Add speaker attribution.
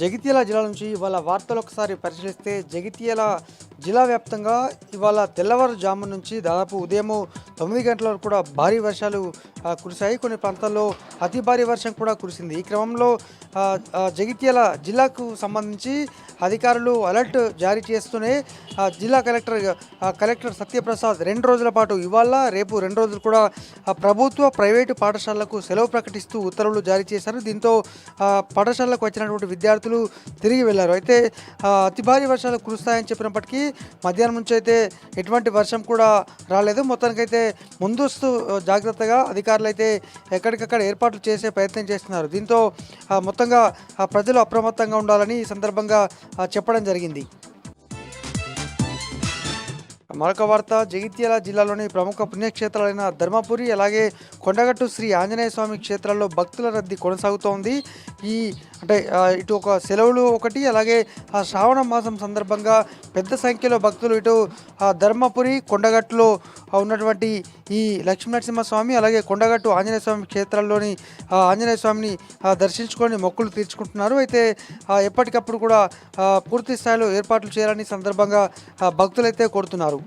Speaker 1: జగిత్యాల జిల్లా నుంచి ఇవాళ వార్తలు ఒకసారి పరిశీలిస్తే జగిత్యాల జిల్లా వ్యాప్తంగా ఇవాళ తెల్లవారుజాము నుంచి దాదాపు ఉదయం 9 గంటల వరకు కూడా భారీ వర్షాలు కురిశాయి. కొన్ని ప్రాంతాల్లో అతి భారీ వర్షం కూడా కురిసింది. ఈ క్రమంలో జగిత్యాల జిల్లాకు సంబంధించి అధికారులు అలర్ట్ జారీ చేస్తూనే జిల్లా కలెక్టర్ సత్యప్రసాద్ 2 రోజుల పాటు ఇవాళ రేపు 2 రోజులు కూడా ప్రభుత్వ ప్రైవేటు పాఠశాలలకు సెలవు ప్రకటిస్తూ ఉత్తర్వులు జారీ చేశారు. దీంతో పాఠశాలకు వచ్చినటువంటి విద్యార్థులు తిరిగి వెళ్లారు. అయితే అతి భారీ వర్షాలు కురుస్తాయని చెప్పినప్పటికీ మధ్యాహ్నం నుంచి అయితే ఎటువంటి వర్షం కూడా రాలేదు. మొత్తానికైతే ముందస్తు జాగ్రత్తగా అధికారులు అయితే ఎక్కడికక్కడ ఏర్పాట్లు చేసే ప్రయత్నం చేస్తున్నారు. దీంతో మొత్తంగా ప్రజలు అప్రమత్తంగా ఉండాలని ఈ సందర్భంగా చెప్పడం జరిగింది. మరొక వార్త, జగిత్యాల జిల్లాలోని ప్రముఖ పుణ్యక్షేత్రాలైన ధర్మపురి అలాగే కొండగట్టు శ్రీ ఆంజనేయ స్వామి క్షేత్రాల్లో భక్తుల రద్దీ కొనసాగుతోంది. ఇటు ఒక సెలవులు ఒకటి, అలాగే ఆ శ్రావణ మాసం సందర్భంగా పెద్ద సంఖ్యలో భక్తులు ఇటు ధర్మపురి కొండగట్టులో ఉన్నటువంటి ఈ లక్ష్మీనరసింహస్వామి అలాగే కొండగట్టు ఆంజనేయ స్వామి క్షేత్రాల్లోని ఆంజనేయ స్వామిని దర్శించుకొని మొక్కులు తీర్చుకుంటున్నారు. అయితే ఎప్పటికప్పుడు కూడా పూర్తి స్థాయిలో ఏర్పాట్లు చేయాలని సందర్భంగా భక్తులైతే కోరుతున్నారు.